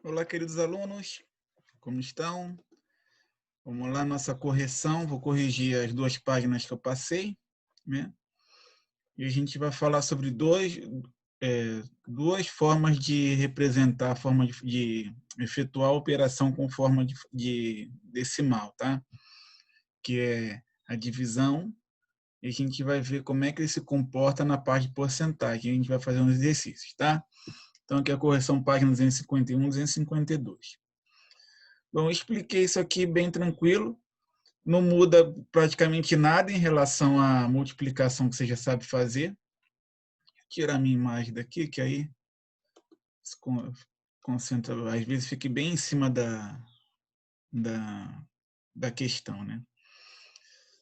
Olá, queridos alunos, como estão? Vamos lá, nossa correção. Vou corrigir as duas páginas que eu passei, né? E a gente vai falar sobre duas formas de representar, forma de efetuar a operação com forma de decimal, tá? Que é a divisão, e a gente vai ver como é que ele se comporta na parte de porcentagem. A gente vai fazer uns exercícios, tá? Então, aqui a correção página 251, 252. Bom, eu expliquei isso aqui bem tranquilo. Não muda praticamente nada em relação à multiplicação que você já sabe fazer. Vou tirar a minha imagem daqui, que aí se concentra, às vezes fica bem em cima da, da questão, né?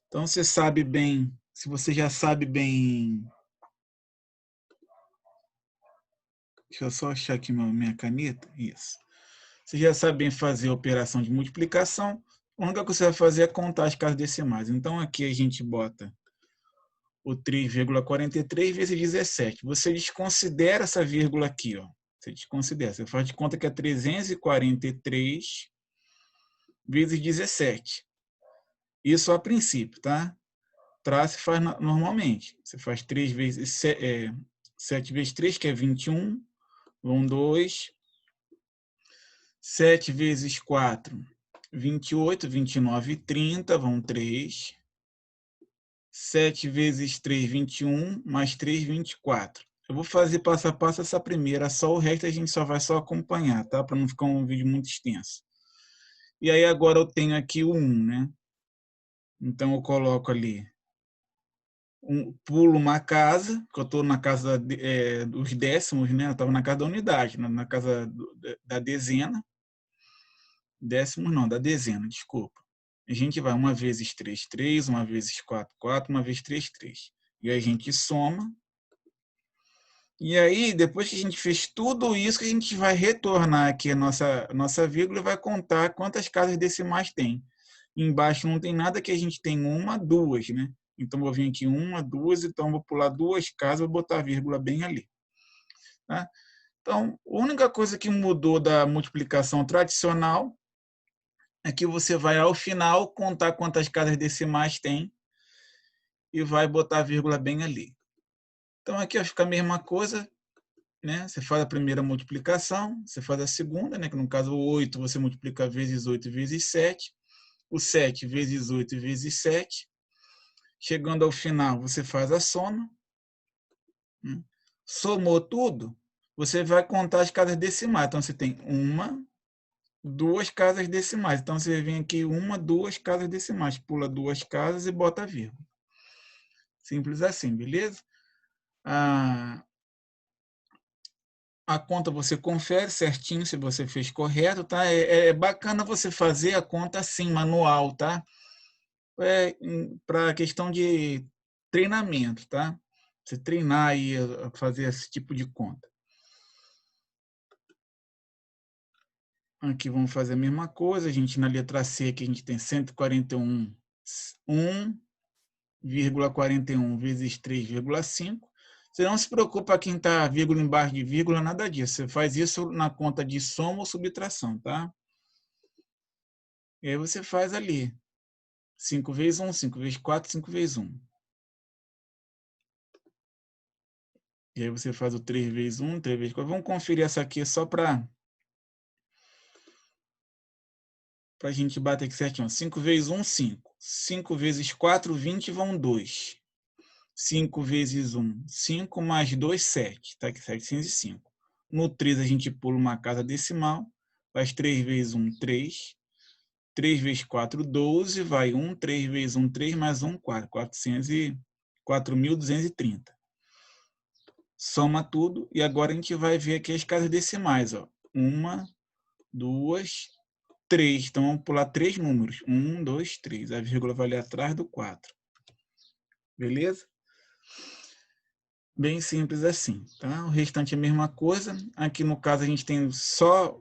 Então você sabe bem, se você já sabe bem, deixa eu só achar aqui minha caneta, isso. Você já sabe bem fazer a operação de multiplicação, a única coisa que você vai fazer é contar as casas decimais. Então aqui a gente bota o 3,43 vezes 17. Você desconsidera essa vírgula aqui, ó. Você desconsidera. Você faz de conta que é 343 vezes 17. Isso a princípio, tá? Traça e faz normalmente. Você faz 3 vezes 7 vezes 3, que é 21, vão 2. 7 vezes 4, 28, 29 e 30, vão 3. 7 vezes 3, 21, mais 3, 24. Eu vou fazer passo a passo essa primeira, só o resto a gente só vai acompanhar, tá? Para não ficar um vídeo muito extenso. E aí agora eu tenho aqui o 1, né? Então eu coloco ali, pulo uma casa, que eu estou na casa dos décimos, né? Eu estava na casa da unidade, na casa da dezena. Décimos não, da dezena, desculpa. A gente vai uma vezes 3, 3, uma vezes 4, 4, uma vezes 3, 3. E a gente soma. E aí, depois que a gente fez tudo isso, que a gente vai retornar aqui a nossa vírgula e vai contar quantas casas decimais tem. Embaixo não tem nada, que a gente tem uma, duas, né? Então, vou vir aqui uma, duas, então vou pular duas casas, vou botar a vírgula bem ali. Tá? Então, a única coisa que mudou da multiplicação tradicional é que você vai, ao final, contar quantas casas decimais tem e vai botar a vírgula bem ali. Então, aqui vai ficar a mesma coisa, né? Você faz a primeira multiplicação, você faz a segunda, né? Que no caso o 8 você multiplica vezes 8 vezes 7, o 7 vezes 8 vezes 7. Chegando ao final, você faz a soma. Né? Somou tudo, você vai contar as casas decimais. Então você tem uma, duas casas decimais. Então você vem aqui uma, duas casas decimais, pula duas casas e bota a vírgula. Simples assim, beleza? A conta você confere certinho se você fez correto, tá? É bacana você fazer a conta assim, manual, tá? Para questão de treinamento, tá? Você treinar aí a fazer esse tipo de conta. Aqui vamos fazer a mesma coisa. A gente na letra C aqui a gente tem 141, 1,41 vezes 3,5. Você não se preocupa quem está vírgula embaixo de vírgula, nada disso. Você faz isso na conta de soma ou subtração, tá? E aí você faz ali 5 vezes 1, 5 vezes 4, 5 vezes 1. E aí você faz o 3 vezes 1, 3 vezes 4. Vamos conferir essa aqui só para a gente bater aqui certinho. 5 vezes 1, 5. 5 vezes 4, 20, vão 2. 5 vezes 1, 5, mais 2, 7. Está aqui 705. No 3 a gente pula uma casa decimal. Faz 3 vezes 1, 3. 3 vezes 4, 12. Vai 1, 3 vezes 1, 3, mais 1, 4. 4.230. Soma tudo e agora a gente vai ver aqui as casas decimais. Ó. 1, 2, 3. Então vamos pular 3 números. 1, 2, 3. A vírgula vai ali atrás do 4. Beleza? Bem simples assim. Tá? O restante é a mesma coisa. Aqui no caso a gente tem só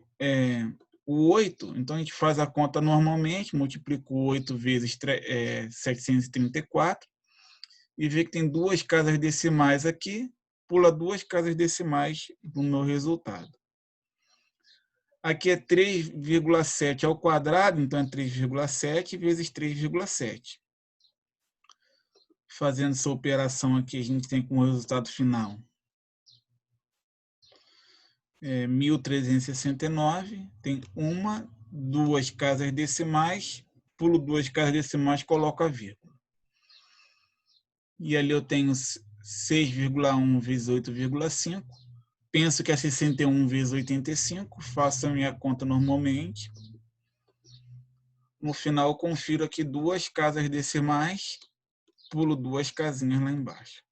o 8. Então a gente faz a conta normalmente. Multiplica o 8 vezes 734. E vê que tem duas casas decimais aqui. Pula duas casas decimais no meu resultado. Aqui é 3,7 ao quadrado, então é 3,7 vezes 3,7. Fazendo essa operação aqui, a gente tem como resultado final 1.369. Tem uma, duas casas decimais, pulo duas casas decimais, coloco a vírgula. E ali eu tenho 6,1 vezes 8,5. Penso que é 61 vezes 85. Faço a minha conta normalmente. No final, eu confiro aqui duas casas decimais, pulo duas casinhas lá embaixo.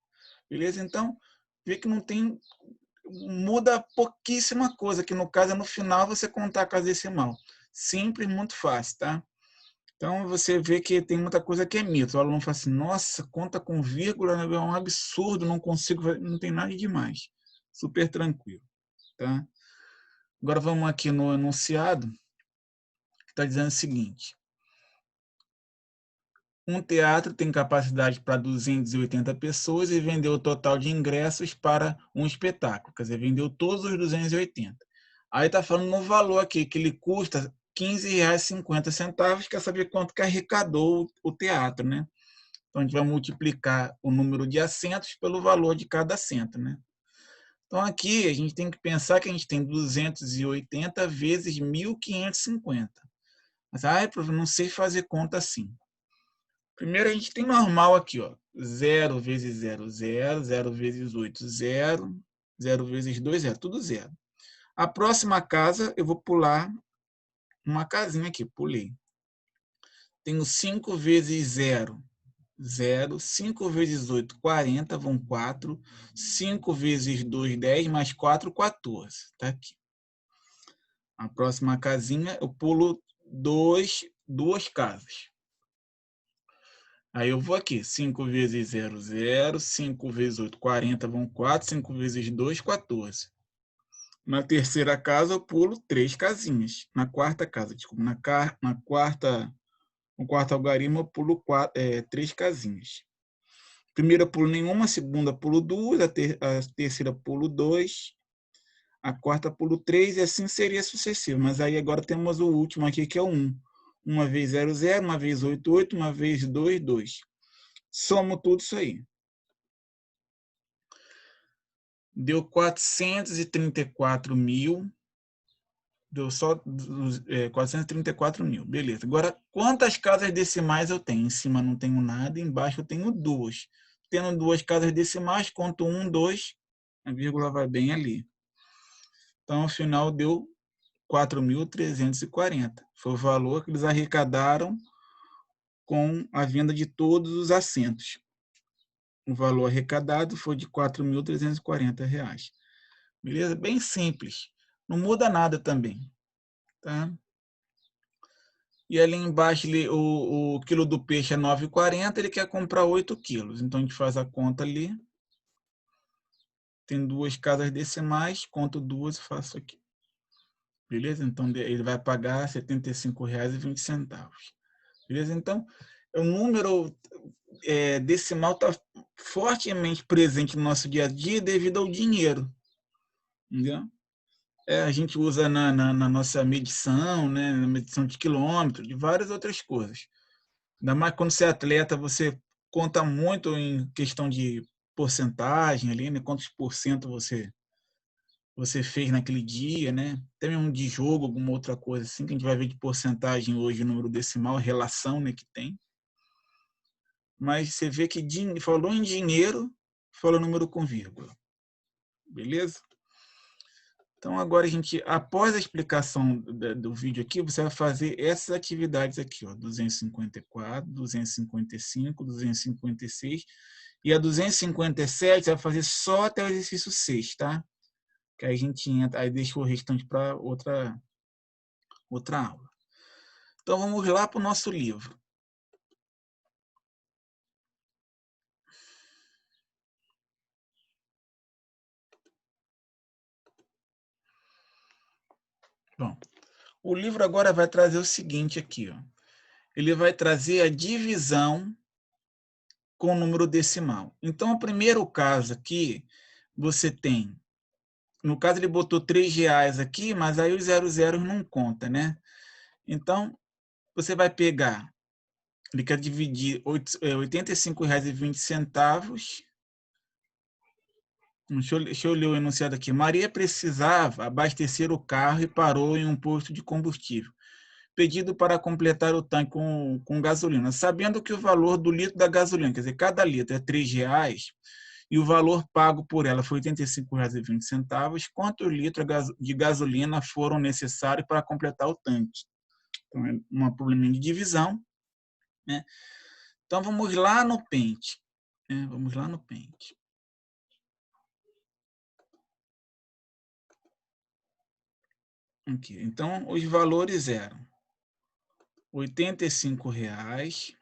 Beleza? Então, vê que não tem... Muda pouquíssima coisa, que no caso é no final você contar a casa decimal. Simples, muito fácil, tá? Então, você vê que tem muita coisa que é mito. O aluno fala assim, nossa, conta com vírgula é um absurdo, não consigo, não tem nada demais. Super tranquilo, tá? Agora vamos aqui no enunciado, que está dizendo o seguinte. Um teatro tem capacidade para 280 pessoas e vendeu o total de ingressos para um espetáculo. Quer dizer, vendeu todos os 280. Aí está falando no valor aqui, que ele custa R$ 15,50. Quer saber quanto que arrecadou o teatro, né? Então, a gente vai multiplicar o número de assentos pelo valor de cada assento, né? Então, aqui a gente tem que pensar que a gente tem 280 vezes 1.550. Mas, professor, não sei fazer conta assim. Primeiro, a gente tem normal aqui, ó. 0 vezes 0, 0. 0 vezes 8, 0. 0 vezes 2, 0. Tudo 0. A próxima casa, eu vou pular uma casinha aqui. Pulei. Tenho 5 vezes 0, 0. 5 vezes 8, 40. Vão 4. 5 vezes 2, 10. Mais 4, 14. Está aqui. A próxima casinha, eu pulo duas casas. Aí eu vou aqui, 5 vezes 0, 0, 5 vezes 8, 40, vão 4, 5 vezes 2, 14. Na terceira casa eu pulo 3 casinhas. Na quarta casa, desculpa, no quarto algarismo eu pulo 3 casinhas. Primeira eu pulo nenhuma, a segunda pulo 2, a terceira pulo 2, a quarta pulo 3 e assim seria sucessivo. Mas aí agora temos o último aqui que é o 1. Uma vez 0, 0, uma vez 8, 8, uma vez 2, 2. Somo tudo isso aí. Deu 434 mil. Deu só 434 mil. Beleza. Agora, quantas casas decimais eu tenho? Em cima não tenho nada, embaixo eu tenho 2. Tendo 2 casas decimais, conto 1, 2, a vírgula vai bem ali. Então, ao final, deu 4.340. Foi o valor que eles arrecadaram com a venda de todos os assentos. O valor arrecadado foi de R$ 4.340. Beleza? Bem simples. Não muda nada também. Tá? E ali embaixo o quilo do peixe é 9,40, ele quer comprar 8 quilos. Então a gente faz a conta ali. Tem 2 casas decimais, conto 2 e faço aqui. Beleza? Então ele vai pagar R$ 75,20. Beleza? Então, o número decimal está fortemente presente no nosso dia a dia devido ao dinheiro. Entendeu? A gente usa na nossa medição, né, na medição de quilômetro, de várias outras coisas. Ainda mais quando você é atleta, você conta muito em questão de porcentagem ali, né? Quantos por cento você fez naquele dia, né? Até mesmo de jogo, alguma outra coisa assim, que a gente vai ver de porcentagem hoje, número decimal, relação, né, que tem. Mas você vê que falou em dinheiro, falou número com vírgula. Beleza? Então, agora a gente, após a explicação do vídeo aqui, você vai fazer essas atividades aqui, ó, 254, 255, 256 e a 257 você vai fazer só até o exercício 6, tá? Que aí a gente entra, aí deixa o restante para outra aula. Então, vamos lá para o nosso livro. Bom, o livro agora vai trazer o seguinte aqui, ó. Ele vai trazer a divisão com número decimal. Então, o primeiro caso aqui, você tem no caso ele botou R$3 aqui, mas aí os 00 não conta, né? Então, você vai pegar, ele quer dividir R$85,20. Deixa eu ler o enunciado aqui. Maria precisava abastecer o carro e parou em um posto de combustível. Pedido para completar o tanque com gasolina, sabendo que o valor do litro da gasolina, quer dizer, cada litro é R$3, e o valor pago por ela foi R$85,20, quantos litros de gasolina foram necessários para completar o tanque? Então, é um probleminha de divisão, né? Então, vamos lá no pente. Né? Vamos lá no pente. Aqui. Então, os valores eram R$85,20.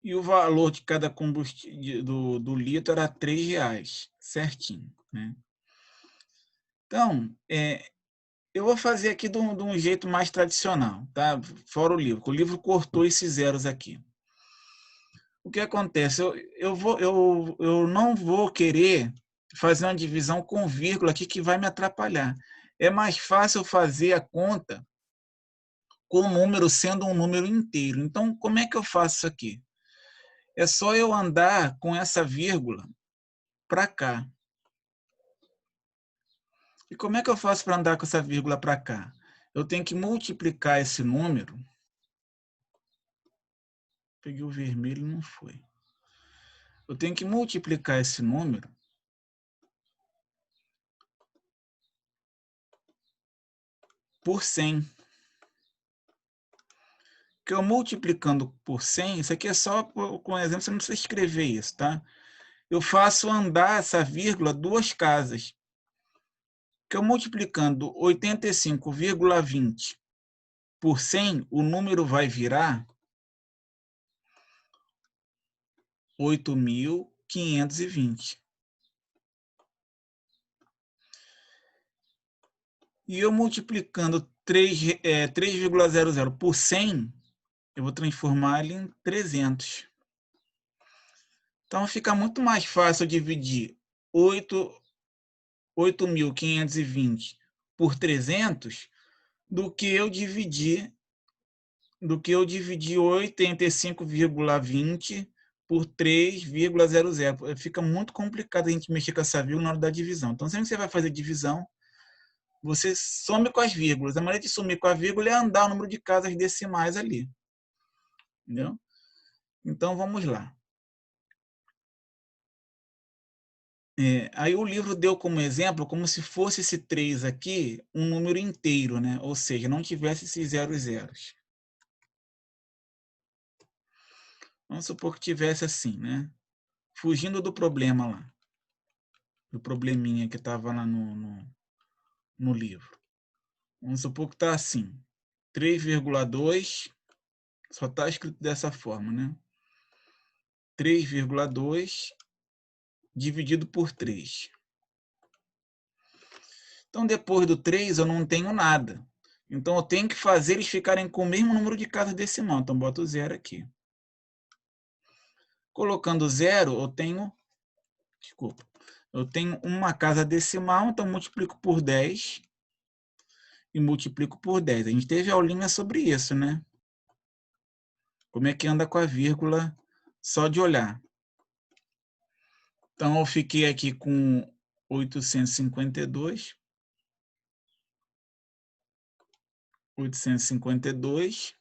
E o valor de cada combustível do litro era R$3, certinho, né? Então, eu vou fazer aqui de um jeito mais tradicional, tá? Fora o livro. O livro cortou esses zeros aqui. O que acontece? Eu não vou querer fazer uma divisão com vírgula aqui que vai me atrapalhar. É mais fácil fazer a conta com o número sendo um número inteiro. Então, como é que eu faço isso aqui? É só eu andar com essa vírgula para cá. E como é que eu faço para andar com essa vírgula para cá? Eu tenho que multiplicar esse número. Peguei o vermelho, não foi. Eu tenho que multiplicar esse número por 100. Que eu multiplicando por 100, isso aqui é só com exemplo, você não precisa escrever isso, tá? Eu faço andar essa vírgula 2 casas. Que eu multiplicando 85,20 por 100, o número vai virar 8.520. E eu multiplicando 3,00 por 100, eu vou transformar ele em 300. Então, fica muito mais fácil dividir 8.520 por 300 do que eu dividir 85,20 por 3,00. Fica muito complicado a gente mexer com essa vírgula na hora da divisão. Então, sempre que você vai fazer divisão, você some com as vírgulas. A maneira de sumir com a vírgula é andar o número de casas decimais ali. Entendeu? Então, vamos lá. Aí o livro deu como exemplo, como se fosse esse 3 aqui, um número inteiro, né? Ou seja, não tivesse esses zeros. Vamos supor que tivesse assim, né? Fugindo do problema lá. Do probleminha que estava lá no livro. Vamos supor que está assim. 3,2, só está escrito dessa forma, né? 3,2 dividido por 3. Então, depois do 3, eu não tenho nada. Então, eu tenho que fazer eles ficarem com o mesmo número de casas decimal. Então, boto 0 aqui. Colocando 0, eu tenho... Desculpa. Eu tenho uma casa decimal, então multiplico por 10 e multiplico por 10. A gente teve aulinha sobre isso, né? Como é que anda com a vírgula só de olhar. Então, eu fiquei aqui com 852. 852.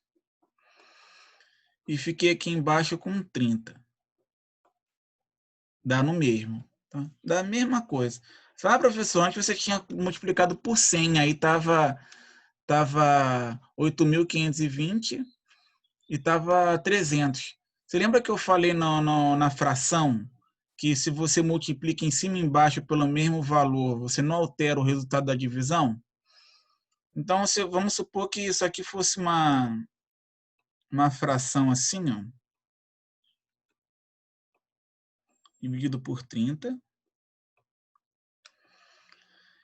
E fiquei aqui embaixo com 30. Dá no mesmo. Tá? Dá a mesma coisa. Fala, professor, antes você tinha multiplicado por 100, aí estava 8.520 e estava 300. Você lembra que eu falei na fração que se você multiplica em cima e embaixo pelo mesmo valor, você não altera o resultado da divisão? Então, vamos supor que isso aqui fosse uma fração assim, ó, dividido por 30.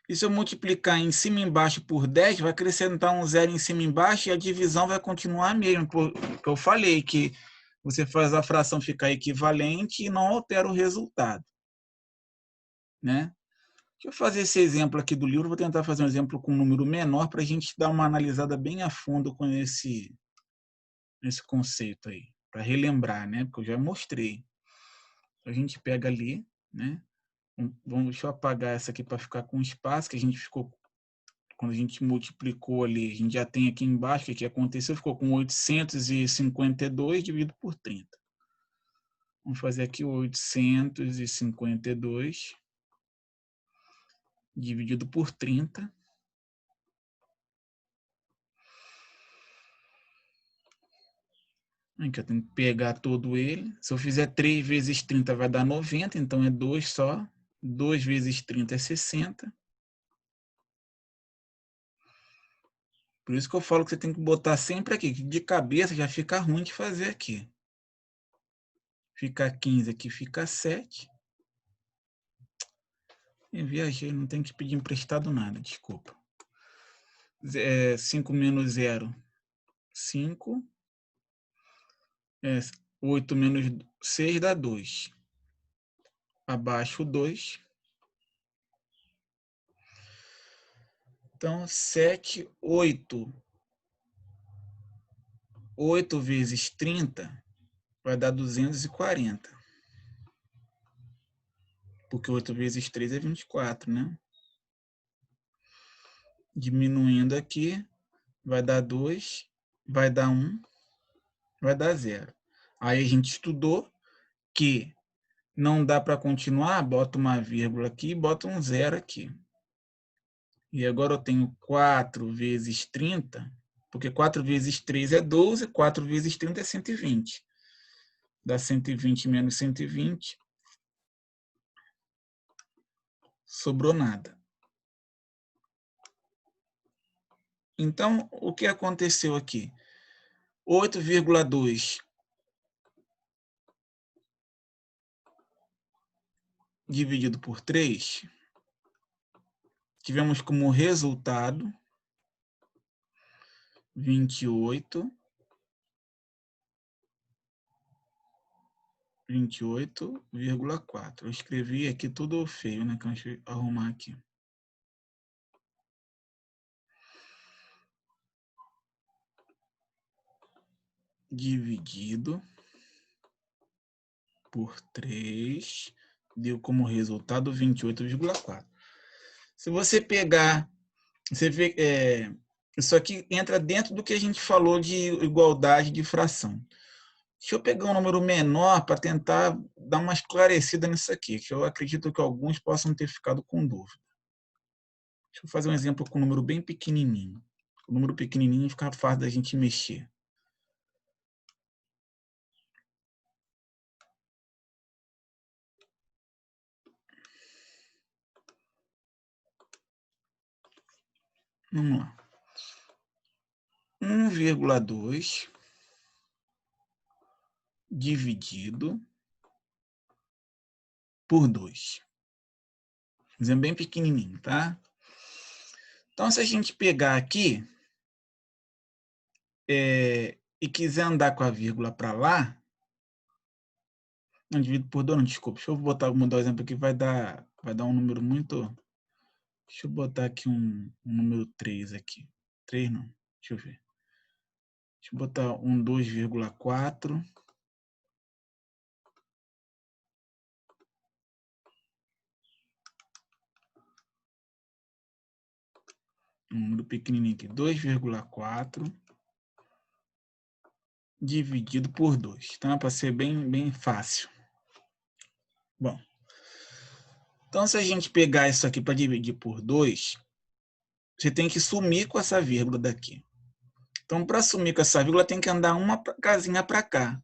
E se eu multiplicar em cima e embaixo por 10, vai acrescentar um zero em cima e embaixo e a divisão vai continuar a mesma. Porque eu falei que você faz a fração ficar equivalente e não altera o resultado, né? Deixa eu fazer esse exemplo aqui do livro, vou tentar fazer um exemplo com um número menor para a gente dar uma analisada bem a fundo com esse conceito aí, para relembrar, né? Porque eu já mostrei. A gente pega ali, né? Deixa eu apagar essa aqui para ficar com espaço, que a gente ficou, quando a gente multiplicou ali, a gente já tem aqui embaixo, o que aconteceu, ficou com 852 dividido por 30. Vamos fazer aqui 852 dividido por 30. Aqui eu tenho que pegar todo ele. Se eu fizer 3 vezes 30 vai dar 90, então é 2 só. 2 vezes 30 é 60. Por isso que eu falo que você tem que botar sempre aqui, que de cabeça já fica ruim de fazer aqui. Fica 15 aqui, fica 7. Eu viajei, não tem que pedir emprestado nada, desculpa. 5 menos 0, 5. 8 menos 6 dá 2. Abaixo 2. Então, 7, 8. 8 vezes 30 vai dar 240. Porque 8 vezes 3 é 24, né? Diminuindo aqui, vai dar 2, vai dar 1, vai dar 0. Aí a gente estudou que não dá para continuar, bota uma vírgula aqui e bota um 0 aqui. E agora eu tenho 4 vezes 30, porque 4 vezes 3 é 12, 4 vezes 30 é 120. Dá 120 menos 120. Sobrou nada. Então, o que aconteceu aqui? 8,2 dividido por 3, tivemos como resultado 28,4. Eu escrevi aqui tudo feio, né? Deixa eu arrumar aqui. Dividido por 3, deu como resultado 28,4. Se você pegar, você vê, isso aqui entra dentro do que a gente falou de igualdade de fração. Deixa eu pegar um número menor para tentar dar uma esclarecida nisso aqui, que eu acredito que alguns possam ter ficado com dúvida. Deixa eu fazer um exemplo com um número bem pequenininho. O número pequenininho fica fácil da gente mexer. Vamos lá. 1,2 dividido por 2. Exemplo bem pequenininho, tá? Então, se a gente pegar aqui e quiser andar com a vírgula para lá, não divido por 2, não, desculpa. Deixa eu mudar o exemplo aqui, vai dar um número muito... Deixa eu botar aqui um número 3 aqui. 3 não, deixa eu ver. Deixa eu botar um 2,4. Um número pequenininho aqui, 2,4 dividido por 2, tá? Para ser bem fácil. Bom, então se a gente pegar isso aqui para dividir por 2, você tem que sumir com essa vírgula daqui. Então, para sumir com essa vírgula, tem que andar uma casinha para cá.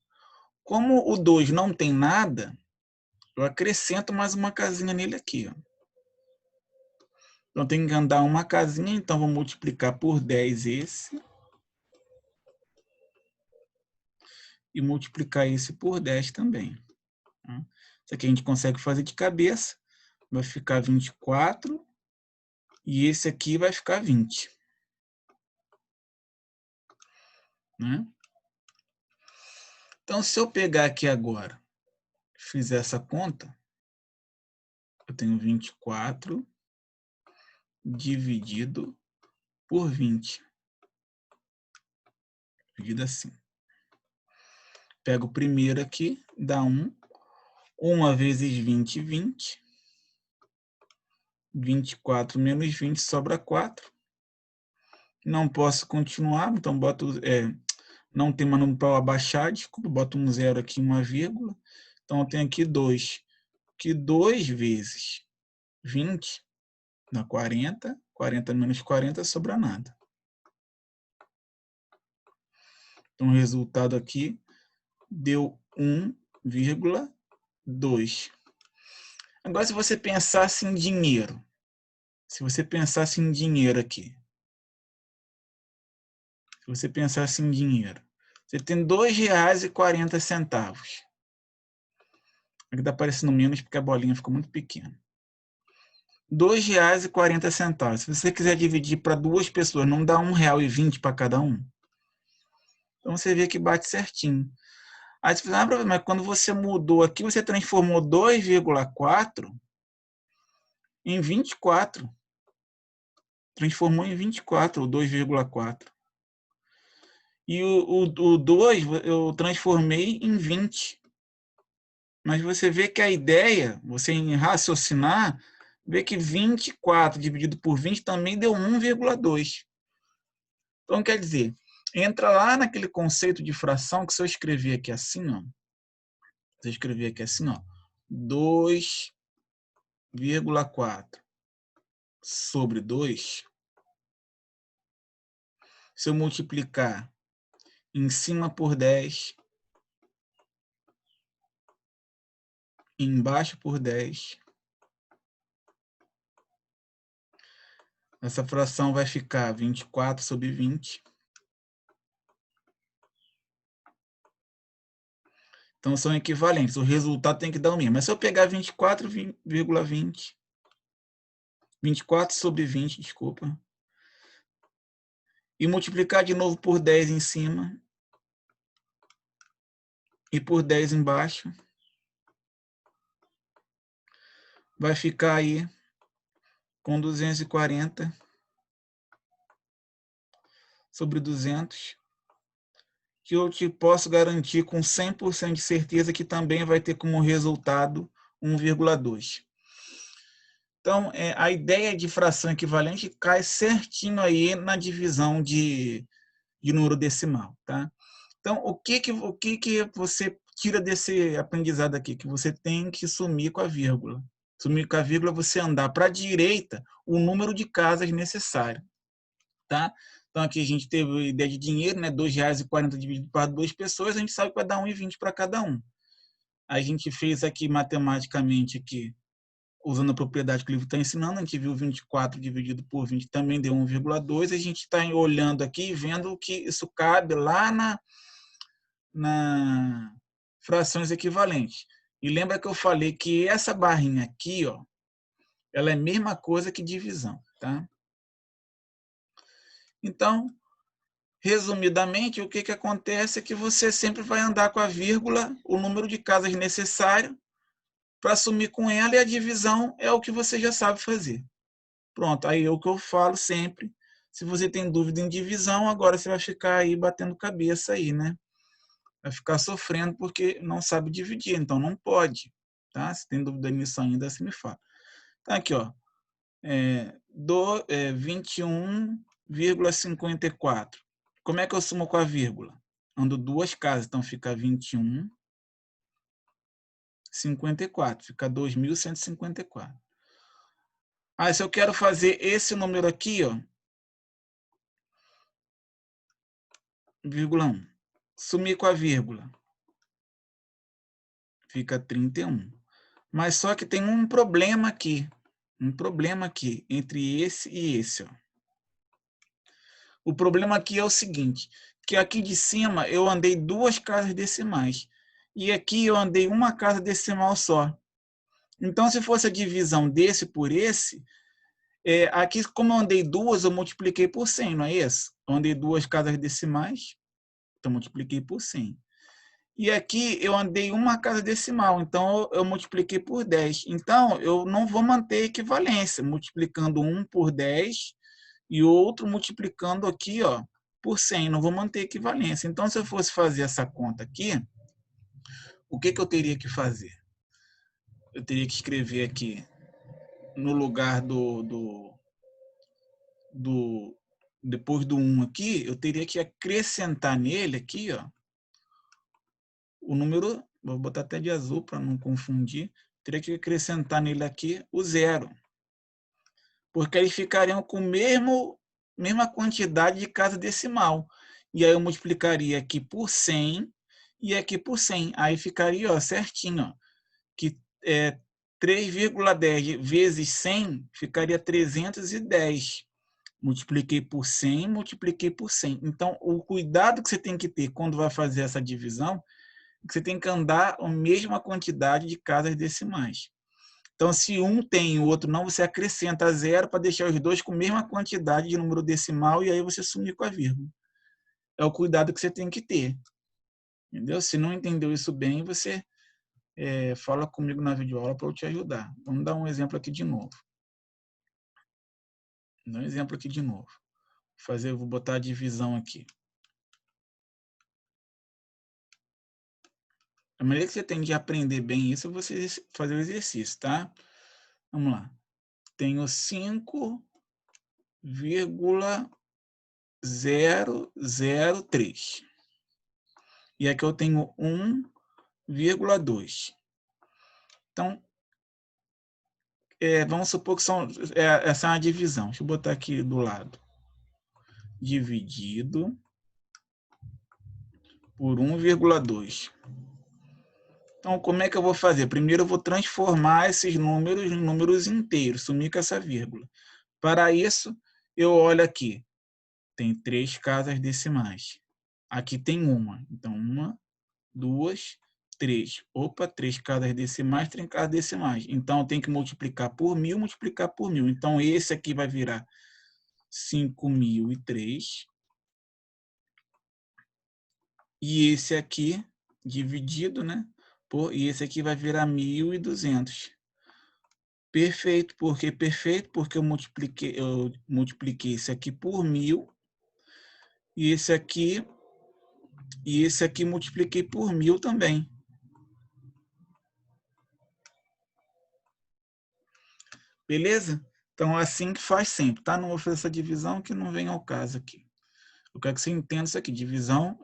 Como o 2 não tem nada, eu acrescento mais uma casinha nele aqui. Ó. Então, tem que andar uma casinha, então vou multiplicar por 10 esse. E multiplicar esse por 10 também. Isso aqui a gente consegue fazer de cabeça. Vai ficar 24. E esse aqui vai ficar 20. Né? Então, se eu pegar aqui agora, fizer essa conta, eu tenho 24 dividido por 20. Dividido assim. Pego o primeiro aqui, dá 1. 1 vezes 20, 20. 24 menos 20 sobra 4. Não posso continuar, então boto... não tem mais número para abaixar, desculpa, boto um zero aqui, uma vírgula. Então, eu tenho aqui 2. Que 2 vezes 20 dá 40. 40 menos 40 sobra nada. Então, o resultado aqui deu 1,2. Agora, se você pensasse em dinheiro. Se você pensasse em dinheiro aqui. Se você pensasse em dinheiro. Você tem R$ 2,40. Aqui está aparecendo menos porque a bolinha ficou muito pequena. R$ 2,40. Se você quiser dividir para 2 pessoas, não dá R$ 1,20 para cada um? Então você vê que bate certinho. Aí você fala, mas quando você mudou aqui, você transformou 2,4 em 24. Transformou em 24 o 2,4. E o 2 eu transformei em 20. Mas você vê que a ideia, você em raciocinar, vê que 24 dividido por 20 também deu 1,2. Então, quer dizer, entra lá naquele conceito de fração que se eu escrever aqui assim, ó. Se eu escrever aqui assim, ó, 2,4 sobre 2, se eu multiplicar em cima por 10, embaixo por 10, essa fração vai ficar 24 sobre 20. Então, são equivalentes. O resultado tem que dar o mesmo. Mas se eu pegar 24,20, 24 sobre 20, desculpa, e multiplicar de novo por 10 em cima e por 10 embaixo, vai ficar aí com 240 sobre 200, que eu te posso garantir com 100% de certeza que também vai ter como resultado 1,2. Então, a ideia de fração equivalente cai certinho aí na divisão de número decimal, tá? Então, o que você tira desse aprendizado aqui? Que você tem que sumir com a vírgula. Sumir com a vírgula é você andar para a direita o número de casas necessário, tá? Então, aqui a gente teve a ideia de dinheiro, né? R$ 2,40 dividido para 2 pessoas, a gente sabe que vai dar 1,20 para cada um. A gente fez aqui matematicamente, aqui, usando a propriedade que o livro está ensinando, a gente viu 24 dividido por 20 também deu 1,2. A gente está olhando aqui e vendo que isso cabe lá na frações equivalentes. E lembra que eu falei que essa barrinha aqui, ó, ela é a mesma coisa que divisão, tá? Então, resumidamente, o que acontece é que você sempre vai andar com a vírgula, o número de casas necessário para sumir com ela, e a divisão é o que você já sabe fazer. Pronto, aí é o que eu falo sempre. Se você tem dúvida em divisão, agora você vai ficar aí batendo cabeça aí, né? Vai ficar sofrendo porque não sabe dividir, então não pode, tá? Se tem dúvida nisso ainda, você me fala. Tá aqui, ó. 21,54. Como é que eu sumo com a vírgula? Ando 2 casas, então fica 21,54. Fica 2.154. Aí, se eu quero fazer esse número aqui, ó, vírgula 1, sumir com a vírgula, fica 31. Mas só que tem um problema aqui. Um problema aqui entre esse e esse, ó. O problema aqui é o seguinte, que aqui de cima eu andei 2 casas decimais e aqui eu andei uma casa decimal só. Então, se fosse a divisão desse por esse, aqui como eu andei 2, eu multipliquei por 100, não é isso? Eu andei 2 casas decimais, então multipliquei por 100. E aqui eu andei uma casa decimal, então eu multipliquei por 10. Então, eu não vou manter equivalência, multiplicando um por 10 e outro multiplicando aqui, ó, por 100. Não vou manter equivalência. Então, se eu fosse fazer essa conta aqui, o que eu teria que fazer? Eu teria que escrever aqui, no lugar do depois do 1 aqui, eu teria que acrescentar nele aqui, ó, o número, vou botar até de azul para não confundir, teria que acrescentar nele aqui o 0, porque eles ficariam com mesma quantidade de casa decimal. E aí eu multiplicaria aqui por 100 e aqui por 100. Aí ficaria, ó, certinho, ó, que 3,10 vezes 100 ficaria 310. Multipliquei por 100, multipliquei por 100. Então, o cuidado que você tem que ter quando vai fazer essa divisão é que você tem que andar a mesma quantidade de casas decimais. Então, se um tem e o outro não, você acrescenta 0 para deixar os dois com a mesma quantidade de número decimal e aí você sumir com a vírgula. É o cuidado que você tem que ter. Entendeu? Se não entendeu isso bem, você fala comigo na videoaula para eu te ajudar. Vamos dar um exemplo aqui de novo. Vou dar um exemplo aqui de novo. Vou botar a divisão aqui. A maneira que você tem de aprender bem isso é você fazer o exercício, tá? Vamos lá. Tenho 5,003. E aqui eu tenho 1,2. Então, vamos supor que essa é uma divisão. Deixa eu botar aqui do lado. Dividido por 1,2. Então, como é que eu vou fazer? Primeiro, eu vou transformar esses números em números inteiros, sumir com essa vírgula. Para isso, eu olho aqui. Tem 3 casas decimais. Aqui tem uma. Então, 1, 2, 3. Opa, 3 casas decimais, 3 casas decimais. Então, eu tenho que multiplicar por 1.000, multiplicar por 1.000. Então, esse aqui vai virar 5.003. E esse aqui, dividido, né? E esse aqui vai virar 1.200. Perfeito. Por que perfeito? Porque eu multipliquei esse aqui por 1.000. E esse aqui multipliquei por 1.000 também. Beleza? Então, é assim que faz sempre, tá? Não vou fazer essa divisão que não vem ao caso aqui. Eu quero que você entenda isso aqui. Divisão,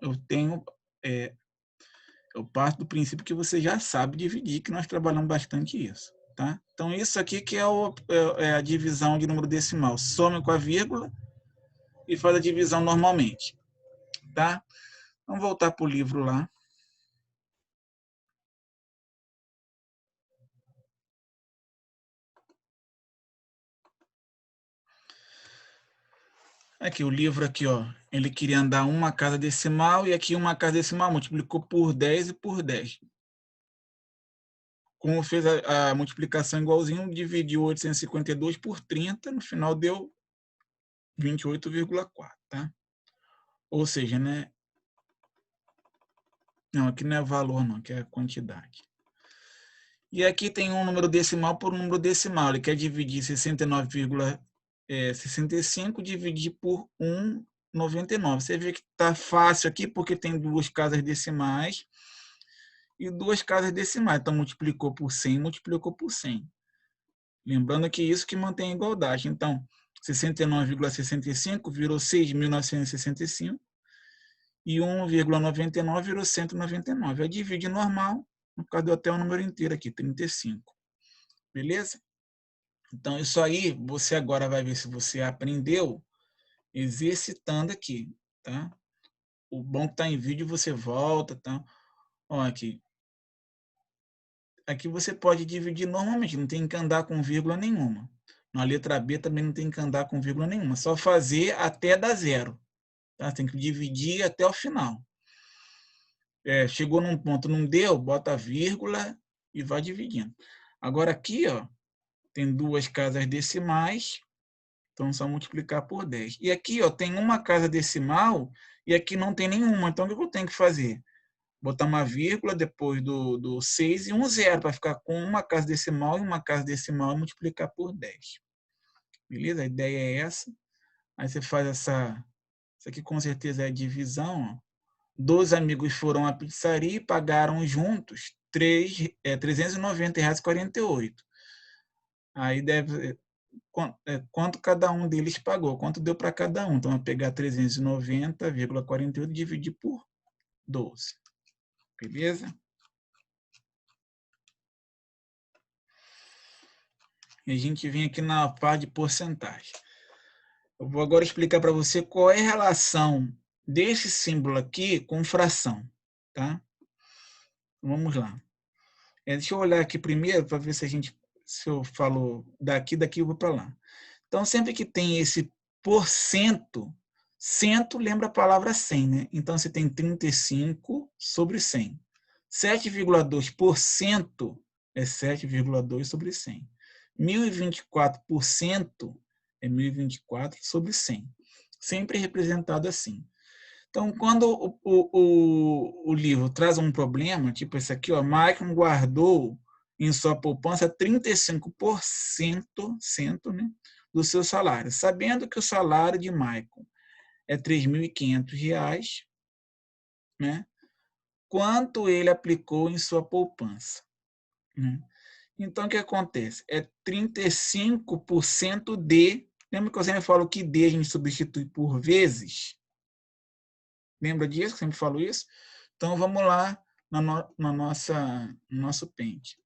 eu parto do princípio que você já sabe dividir, que nós trabalhamos bastante isso, tá? Então, isso aqui que é a divisão de número decimal. Some com a vírgula e faz a divisão normalmente, tá? Vamos voltar para o livro lá. Aqui, o livro aqui, ó, ele queria andar uma casa decimal e aqui uma casa decimal multiplicou por 10 e por 10. Como fez a multiplicação igualzinho, dividiu 852 por 30, no final deu 28,4, tá? Ou seja, né? Não, aqui não é valor, não, aqui é quantidade. E aqui tem um número decimal por um número decimal. Ele quer dividir 69,65 dividir por 1,99. Você vê que está fácil aqui, porque tem 2 casas decimais e 2 casas decimais. Então, multiplicou por 100, multiplicou por 100. Lembrando que isso que mantém a igualdade. Então, 69,65 virou 6.965 e 1,99 virou 199. Aí divide normal, no caso deu até o número inteiro aqui, 35. Beleza? Então, isso aí você agora vai ver se você aprendeu exercitando aqui, tá? O bom que está em vídeo, você volta, tá? Ó, aqui. Aqui você pode dividir normalmente, não tem que andar com vírgula nenhuma. Na letra B também não tem que andar com vírgula nenhuma, só fazer até dar 0. Tá? Tem que dividir até o final. Chegou num ponto, não deu, bota vírgula e vai dividindo. Agora aqui, ó, tem 2 casas decimais, então só multiplicar por 10. E aqui, ó, tem uma casa decimal e aqui não tem nenhuma. Então o que eu tenho que fazer? botar uma vírgula depois do 6 e um zero, para ficar com uma casa decimal e uma casa decimal e multiplicar por 10. Beleza? A ideia é essa. Aí você faz essa... Isso aqui com certeza é a divisão. Ó. 2 amigos foram à pizzaria e pagaram juntos R$ 390,48. Aí deve... Quanto cada um deles pagou, quanto deu para cada um. Então, eu vou pegar 390,48 e dividir por 12. Beleza? E a gente vem aqui na parte de porcentagem. Eu vou agora explicar para você qual é a relação desse símbolo aqui com fração. Tá? Vamos lá. Deixa eu olhar aqui primeiro para ver se eu falo daqui eu vou para lá. Então, sempre que tem esse porcento, cento lembra a palavra 100, né? Então, você tem 35 sobre 100. 7,2% é 7,2 sobre 100. 1024% é 1024 sobre 100. Sempre representado assim. Então, quando o livro traz um problema, tipo esse aqui, ó, Maicon guardou em sua poupança 35% né, do seu salário, sabendo que o salário de Maicon é R$ 3.500, né? Quanto ele aplicou em sua poupança? Né? Então, o que acontece? É 35% de... Lembra que eu sempre falo que D a gente substitui por vezes? Lembra disso? Eu sempre falo isso? Então, vamos lá no nosso pente.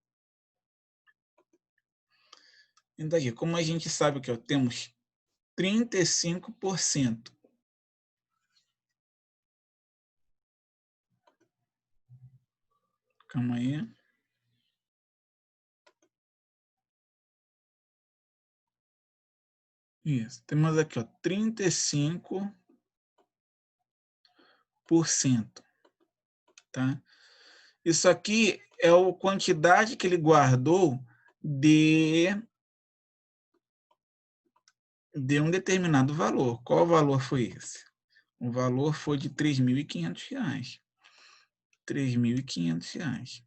Então, aqui, como a gente sabe que temos 35%. Calma aí. Isso. Temos aqui, ó, 35%. Tá? Isso aqui é a quantidade que ele guardou de um determinado valor. Qual valor foi esse? O valor foi de R$ 3.500. R$ 3.500.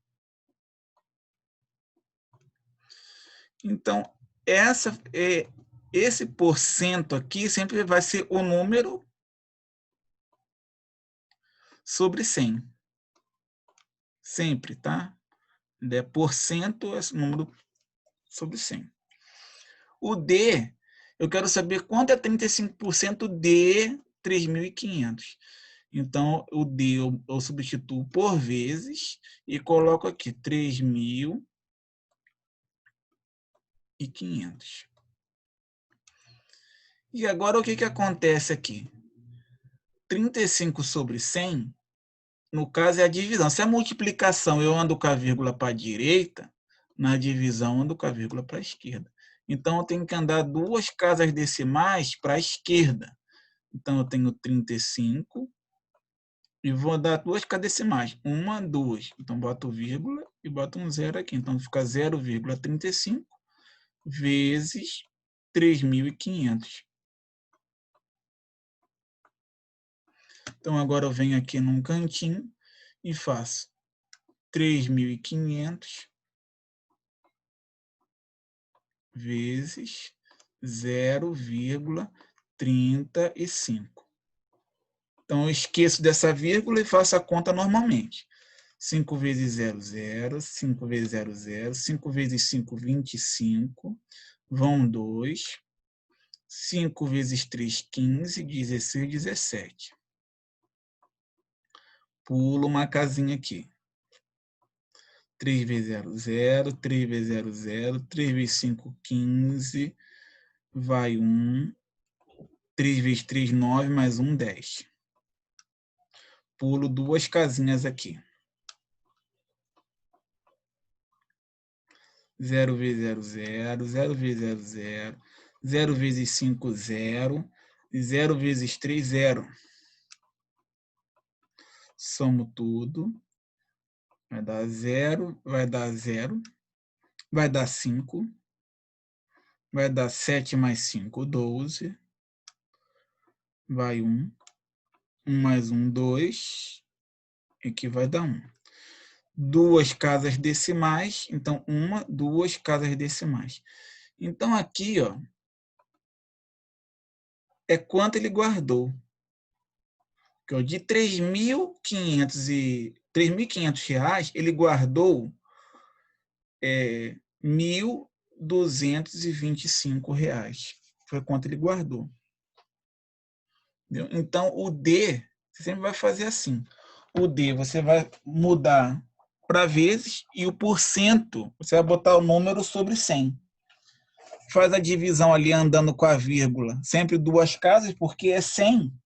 Então, esse porcento aqui sempre vai ser o número sobre 100. Sempre, tá? Porcento é número sobre 100. O D, eu quero saber quanto é 35% de 3.500. Então, o D eu substituo por vezes e coloco aqui 3.500. E agora o que acontece aqui? 35 sobre 100, no caso, é a divisão. Se a multiplicação eu ando com a vírgula para a direita, na divisão eu ando com a vírgula para a esquerda. Então, eu tenho que andar 2 casas decimais para a esquerda. Então, eu tenho 35 e vou dar 2 casas decimais. 1, 2. Então, boto vírgula e boto um zero aqui. Então, fica 0,35 vezes 3.500. Então, agora eu venho aqui num cantinho e faço 3.500 vezes 0,35. Então, eu esqueço dessa vírgula e faço a conta normalmente. 5 vezes 0, 0. 5 vezes 0, 0. 5 vezes 5, 25. Vão 2. 5 vezes 3, 15. 16, 17. Pulo uma casinha aqui. 3 vezes 0, 0. 3 vezes 0, 0. 3 vezes 5, 15. Vai 1. 3 vezes 3, 9, mais 1, 10. Pulo 2 casinhas aqui. 0 vezes 0, 0. 0 vezes 0, 0. 0 vezes 5, 0. 0 vezes 3, 0. Somo tudo. Vai dar 0, vai dar 0. Vai dar 5. Vai dar 7 mais 5, 12. Vai 1. 1 mais 1, 2. que vai dar 1. 2 casas decimais, então 1, 2 casas decimais. Então aqui, ó, é quanto ele guardou. De R$3.500, ele guardou R$1.225. Foi quanto ele guardou. Entendeu? Então, o D, você sempre vai fazer assim. O D você vai mudar para vezes e o porcento, você vai botar o número sobre 100. Faz a divisão ali andando com a vírgula. Sempre 2 casas, porque é 100.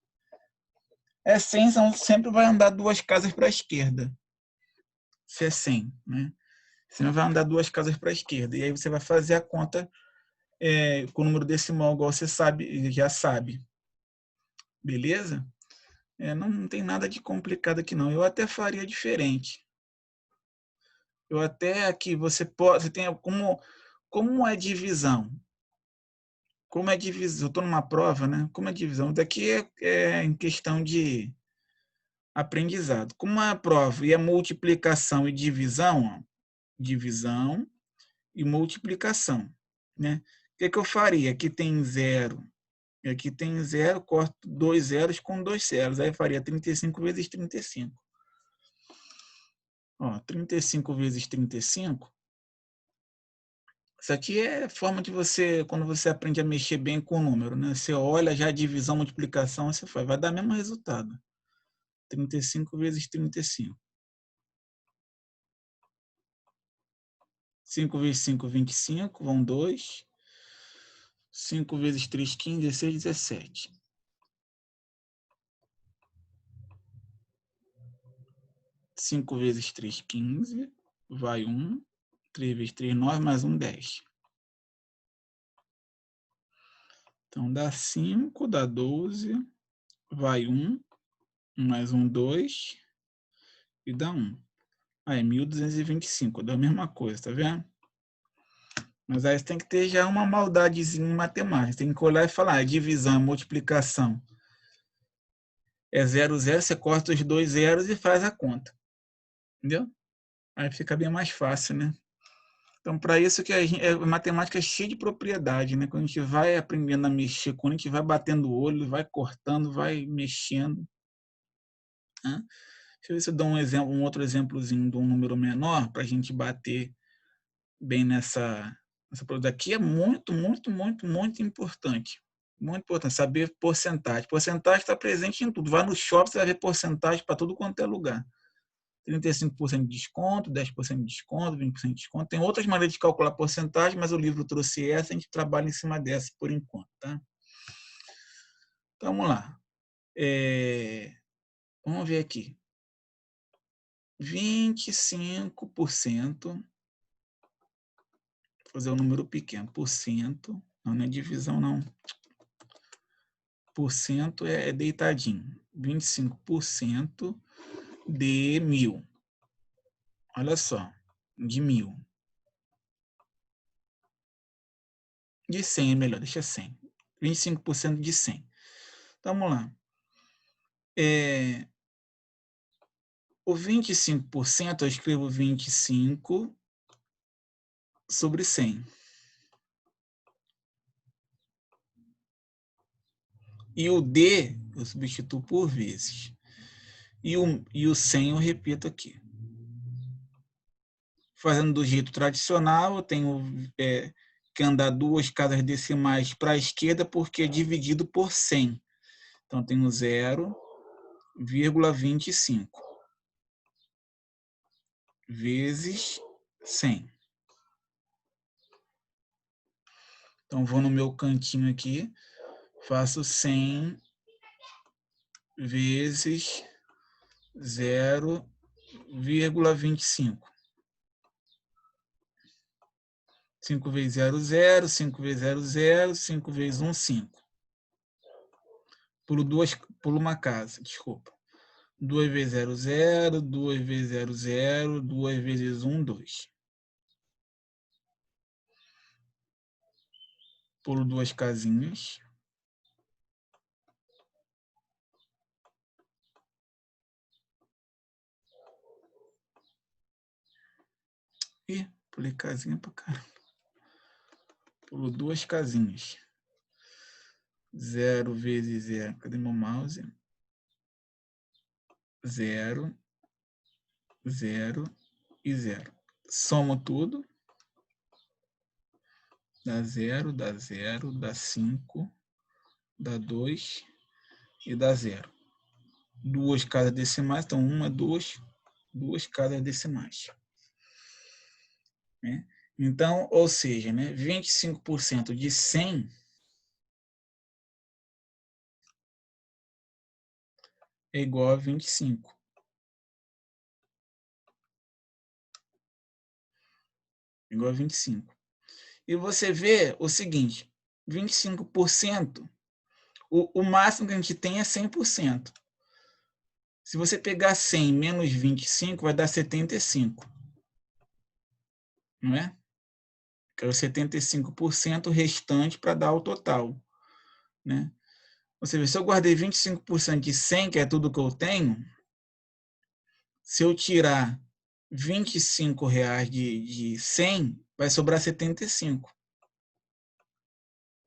É 100, então sempre vai andar 2 casas para a esquerda. Se é 100, né? Você vai andar 2 casas para a esquerda. E aí você vai fazer a conta com o número decimal, igual você sabe, já sabe. Beleza? Não tem nada de complicado aqui, não. Eu até faria diferente. Eu até aqui, você tem como é divisão? Como é divisão? Eu estou numa prova, né? Como é divisão? Daqui é em questão de aprendizado. Como é a prova e a multiplicação e divisão, ó, divisão e multiplicação, né? O que eu faria? Aqui tem 0, aqui tem 0, corto 2 zeros com 2 zeros, aí faria 35 vezes 35. Ó, 35 vezes 35. Isso aqui é forma de você, quando você aprende a mexer bem com o número, né? Você olha já a divisão, multiplicação, você faz, vai dar o mesmo resultado. 35 vezes 35. 5 vezes 5, 25, vão 2. 5 vezes 3, 15, 16, 17. 5 vezes 3, 15, vai 1. 3 vezes 3, 9, mais 1, 10. Então, dá 5, dá 12, vai 1, mais 1, 2, e dá 1. Aí, 1.225, dá a mesma coisa, tá vendo? Mas aí você tem que ter já uma maldadezinha em matemática. Tem que olhar e falar, divisão, multiplicação. É 0, 0, você corta os 2 zeros e faz a conta. Entendeu? Aí fica bem mais fácil, né? Então, para isso que a matemática é cheia de propriedade, né? Quando a gente vai aprendendo a mexer, quando a gente vai batendo o olho, vai cortando, vai mexendo. Né? Deixa eu ver se eu dou um outro exemplozinho de um número menor para a gente bater bem nessa produto aqui. É muito, muito, muito, muito importante. Muito importante saber porcentagem. Porcentagem está presente em tudo. Vai no shopping, você vai ver porcentagem para tudo quanto é lugar. 35% de desconto, 10% de desconto, 20% de desconto. Tem outras maneiras de calcular porcentagem, mas o livro trouxe essa, a gente trabalha em cima dessa por enquanto. Tá? Então, vamos lá. Vamos ver aqui. 25%, vou fazer um número pequeno, por cento, não é divisão não. Por cento é deitadinho. 25% de 1.000. Olha só, de 1.000. De 100 é melhor, deixa 100. 25% de 100. Então, vamos lá. O 25%, eu escrevo 25 sobre 100. E o D eu substituo por vezes. E o 100 eu repito aqui. Fazendo do jeito tradicional, eu tenho que andar 2 casas decimais para a esquerda, porque é dividido por 100. Então, eu tenho 0,25 vezes 100. Então, vou no meu cantinho aqui, faço 100 vezes 0,25. 5 vezes 0, 0. 5 vezes 0, 0. 5 vezes 1, 5. Pulo uma casa, desculpa. 2 vezes 0, 0. 2 vezes 0, 0. 2 vezes 1, 2. Pulo 2 casinhas. Ih, pulei casinha pra caramba. Pulou 2 casinhas. 0 vezes 0. Cadê meu mouse? 0, 0 e 0. Somo tudo. Dá 0, dá 0, dá 5, dá 2 e dá 0. 2 casas decimais, então 1, 2, 2 casas decimais. Né? Então, ou seja, né, 25% de 100 é igual a 25. Igual a 25. E você vê o seguinte, 25%, o máximo que a gente tem é 100%. Se você pegar 100 menos 25, vai dar 75. Não é? Que é o 75% restante para dar o total. Né? Você vê, se eu guardei 25% de 100, que é tudo que eu tenho, se eu tirar R$25 de 100, vai sobrar 75.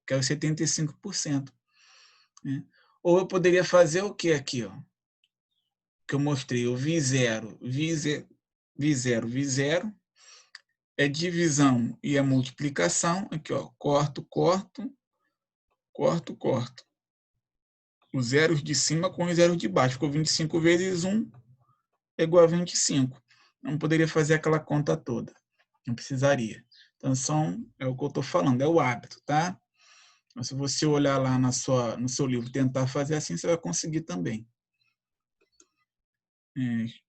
Que é os 75%. Né? Ou eu poderia fazer o que aqui, ó? Que eu mostrei, o V0, V0, V0, V0, é divisão e a multiplicação. Aqui, ó, corto, corto, corto, corto. Os zeros de cima com os zeros de baixo. Ficou 25 vezes 1 é igual a 25. Não poderia fazer aquela conta toda. Não precisaria. Então, é o que eu estou falando, é o hábito, tá? Então, se você olhar lá no seu livro e tentar fazer assim, você vai conseguir também. Deixa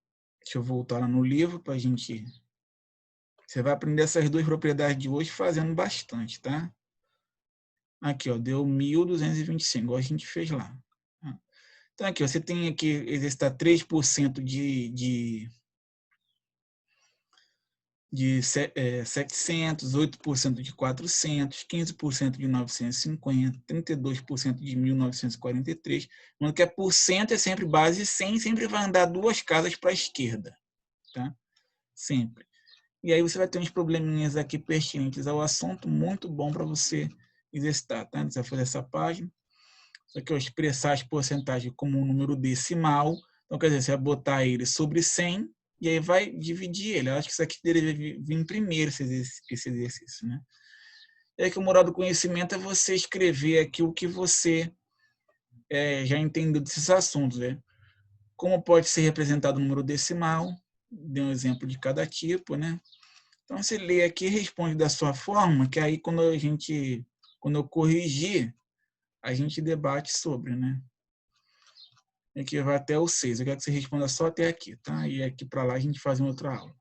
eu voltar lá no livro para a gente... Você vai aprender essas duas propriedades de hoje fazendo bastante, tá? Aqui, ó, deu 1.225, igual a gente fez lá. Então, aqui, ó, você tem aqui, exercitar 3% de 700, 8% de 400, 15% de 950, 32% de 1943. Lembrando que por cento é sempre base 100, sempre vai andar 2 casas para a esquerda. Tá? Sempre. E aí você vai ter uns probleminhas aqui pertinentes ao assunto, muito bom para você exercitar. Tá? Você vai fazer essa página. Isso aqui é expressar as porcentagens como um número decimal. Então, quer dizer, você vai botar ele sobre 100 e aí vai dividir ele. Eu acho que isso aqui deveria vir primeiro, esse exercício. Né? E aí que o moral do conhecimento é você escrever aqui o que você já entendeu desses assuntos. Né? Como pode ser representado o número decimal, dei um exemplo de cada tipo. Né? Então, você lê aqui e responde da sua forma, que aí quando eu corrigir, a gente debate sobre, né? Aqui vai até o 6. Eu quero que você responda só até aqui, tá? E aqui para lá a gente faz uma outra aula.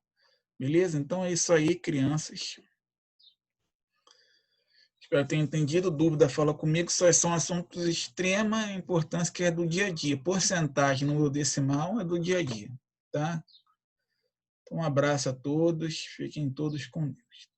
Beleza? Então é isso aí, crianças. Espero que tenham entendido. Dúvida, fala comigo. São assuntos de extrema importância que é do dia a dia. Porcentagem, número decimal é do dia a dia, tá? Então, um abraço a todos. Fiquem todos com Deus.